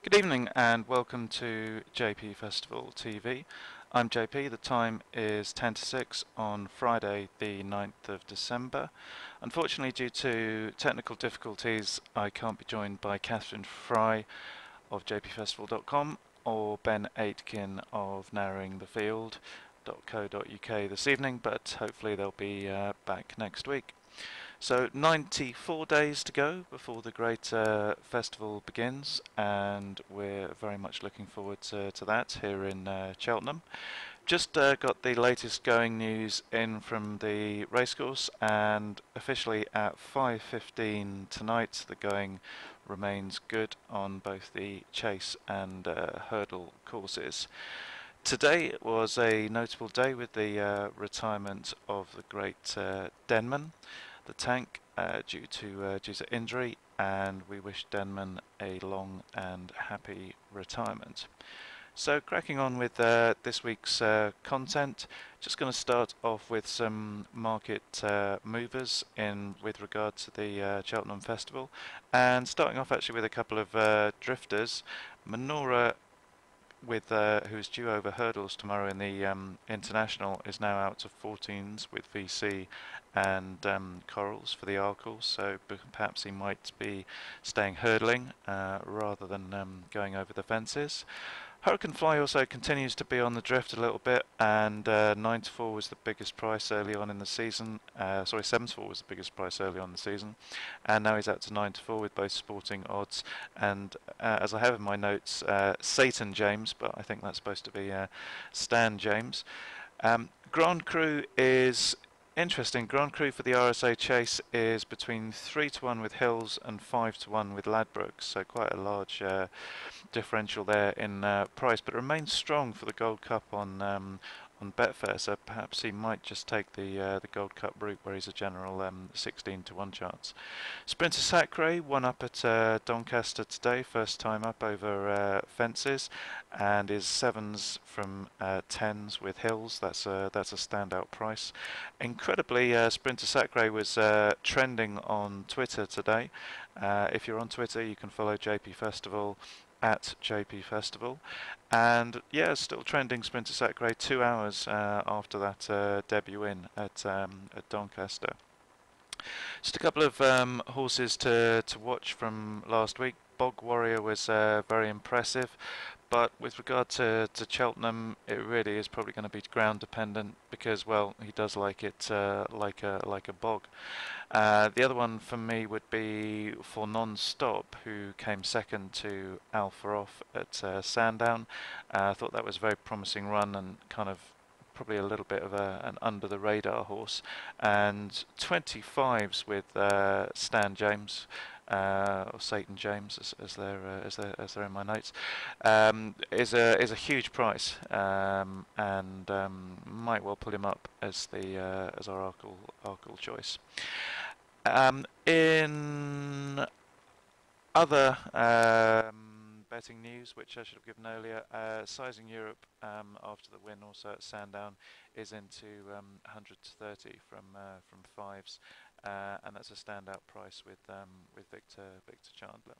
Good evening and welcome to JP Festival TV. I'm JP. The time is 10 to 6 on Friday the 9th of December. Unfortunately, due to technical difficulties, I can't be joined by Catherine Fry of JPFestival.com or Ben Aitken of narrowingthefield.co.uk this evening, but hopefully they'll be back next week. So 94 days to go before the great festival begins, and we're very much looking forward to that here in Cheltenham. Just got the latest going news in from the racecourse, and officially at 5:15 tonight the going remains good on both the chase and hurdle courses. Today was a notable day with the retirement of the great Denman, the tank, due to injury, and we wish Denman a long and happy retirement. So cracking on with this week's content, just going to start off with some market movers in with regard to the Cheltenham Festival, and starting off actually with a couple of drifters. Manora, with who's due over hurdles tomorrow in the international, is now out to 14s with VC and corals for the R course, so perhaps he might be staying hurdling rather than going over the fences. Hurricane Fly also continues to be on the drift a little bit, and 9 to 4 was the biggest price early on in the season. Sorry, 7 to 4 was the biggest price early on in the season, and now he's out to 9 to 4 with both sporting odds. And as I have in my notes, Satan James, but I think that's supposed to be Stan James. Grand Cru is interesting. Grand Cru for the RSA Chase is between 3 to 1 with Hills and 5 to 1 with Ladbrokes, so quite a large differential there in price, but remains strong for the Gold Cup on Betfair, so perhaps he might just take the Gold Cup route where he's a general 16 to 1 chance. Sprinter Sacre won up at Doncaster today, first time up over fences, and is 7s from 10s with Hills. That's a standout price. Incredibly, Sprinter Sacre was trending on Twitter today. If you're on Twitter, you can follow JP Festival at JP Festival, and yeah, still trending Sprinter Sacre 2 hours after that debut in at Doncaster. Just a couple of horses to watch from last week. Bog Warrior was very impressive, but with regard to Cheltenham, it really is probably going to be ground dependent because, well, he does like it like a bog. The other one for me would be for Non-Stop, who came second to Alpha Off at Sandown. I thought that was a very promising run and kind of probably a little bit of an under the radar horse. And 25s with Stan James. Or Satan James, as they're in my notes, is a huge price, and might well pull him up as as our Arkle choice. In other betting news, which I should have given earlier, Sizing Europe, after the win also at Sandown, is into 100 to 30 from 5s, and that's a standout price with Victor Chandler.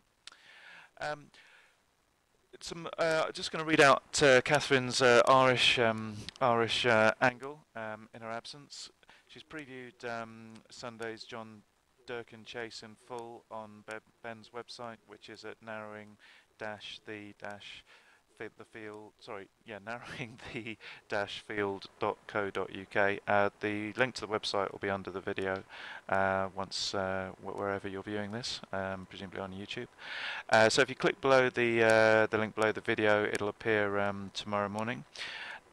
Just going to read out Catherine's Irish angle in her absence. She's previewed Sunday's John Durkin Chase in full on Ben's website, which is at narrowing-the-field.co.uk. The link to the website will be under the video once wherever you're viewing this, presumably on YouTube. So if you click below the link below the video, it'll appear tomorrow morning.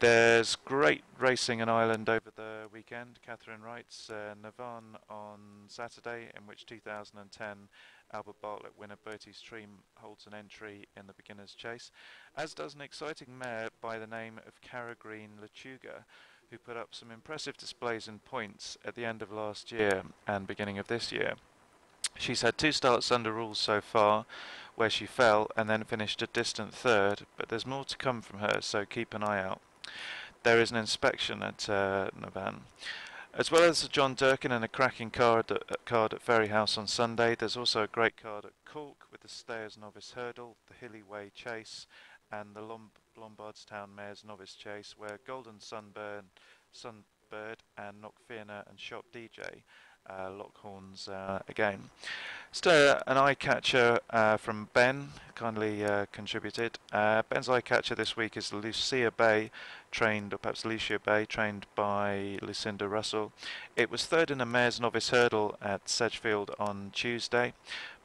There's great racing in Ireland over the weekend. Catherine writes, Navan on Saturday, in which 2010 Albert Bartlett winner Bertie's Stream holds an entry in the beginner's chase, as does an exciting mare by the name of Cara Green Lechuga, who put up some impressive displays in points at the end of last year and beginning of this year. She's had 2 starts under rules so far, where she fell and then finished a distant third, but there's more to come from her, so keep an eye out. There is an inspection at Navan. As well as a John Durkin and a cracking card at Ferry House on Sunday, there's also a great card at Cork with the Stayers Novice Hurdle, the Hilly Way Chase, and the Lombardstown Mares Novice Chase, where Golden Sunbird and Knockfearna and Shop DJ lock horns again. Still, an eye catcher from Ben, kindly contributed. Ben's eye catcher this week is Lucia Bay, trained, or perhaps Lucia Bay, trained by Lucinda Russell. It was third in a mare's novice hurdle at Sedgefield on Tuesday.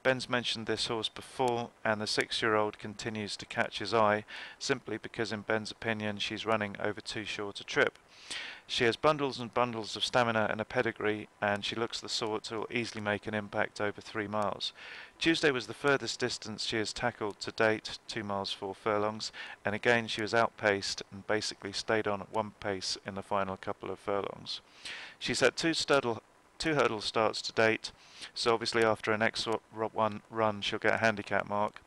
Ben's mentioned this horse before, and the 6-year-old continues to catch his eye, simply because in Ben's opinion she's running over too short a trip. She has bundles and bundles of stamina and a pedigree, and she looks the sort who will easily make an impact over 3 miles. Tuesday was the furthest distance she has tackled to date, 2 miles 4 furlongs, and again she was outpaced and basically stayed on at one pace in the final couple of furlongs. She's had two hurdle starts to date, so obviously after her next one run she'll get a handicap mark.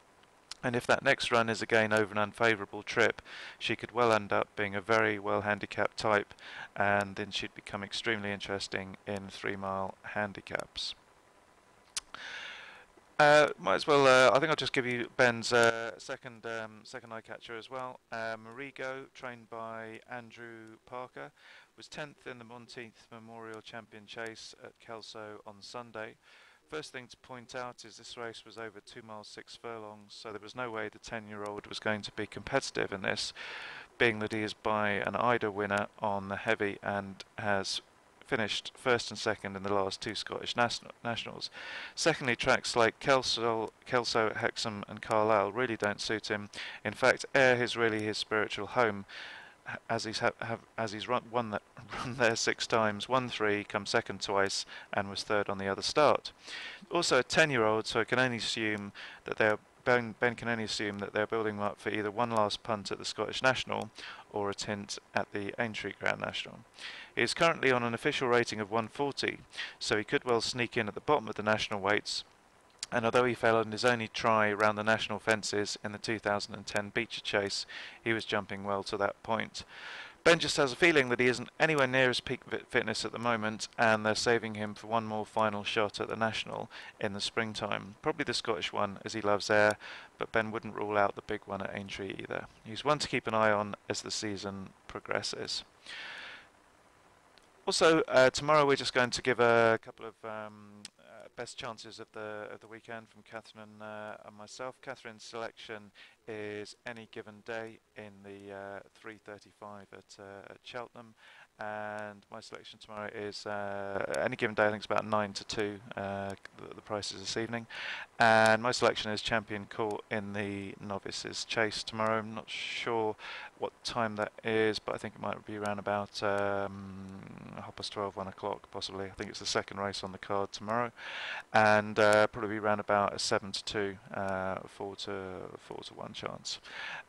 And if that next run is again over an unfavourable trip, she could well end up being a very well handicapped type, and then she'd become extremely interesting in 3-mile handicaps. Might as well. I think I'll just give you Ben's second eye catcher as well. Marigo, trained by Andrew Parker, was 10th in the Monteith Memorial Champion Chase at Kelso on Sunday. First thing to point out is this race was over 2 miles 6 furlongs, so there was no way the 10-year-old was going to be competitive in this, being that he is by an Ida winner on the heavy and has finished first and second in the last 2 Scottish nationals. Secondly, tracks like Kelso, Hexham and Carlisle really don't suit him. In fact, Ayr is really his spiritual home, as he's run there 6 times, won 3, come second twice, and was third on the other start. Also a 10-year-old, so I can only assume that Ben can only assume that they're building him up for either one last punt at the Scottish National or a tint at the Aintree Grand National. He is currently on an official rating of 140, so he could well sneak in at the bottom of the national weights, and although he fell on his only try round the national fences in the 2010 Beecher Chase, he was jumping well to that point. Ben just has a feeling that he isn't anywhere near his peak fitness at the moment, and they're saving him for one more final shot at the National in the springtime. Probably the Scottish one, as he loves Ayr, but Ben wouldn't rule out the big one at Aintree either. He's one to keep an eye on as the season progresses. Also, tomorrow we're just going to give a couple of best chances of the weekend from Catherine and myself. Catherine's selection is Any Given Day in the 3:35 at Cheltenham, and my selection tomorrow is Any Given Day. I think it's about 9 to 2. The prices this evening, and my selection is Champion Court in the Novices Chase tomorrow. I'm not sure what time that is, but I think it might be around about 12:30, 1 o'clock possibly. I think it's the second race on the card tomorrow, and probably around about a 7 to 2, 4 to 1 chance.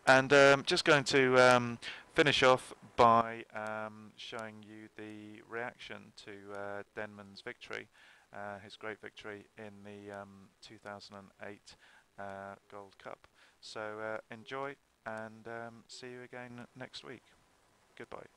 And just going to finish off by showing you the reaction to Denman's victory, his great victory in the 2008 Gold Cup. So enjoy, and see you again next week. Goodbye.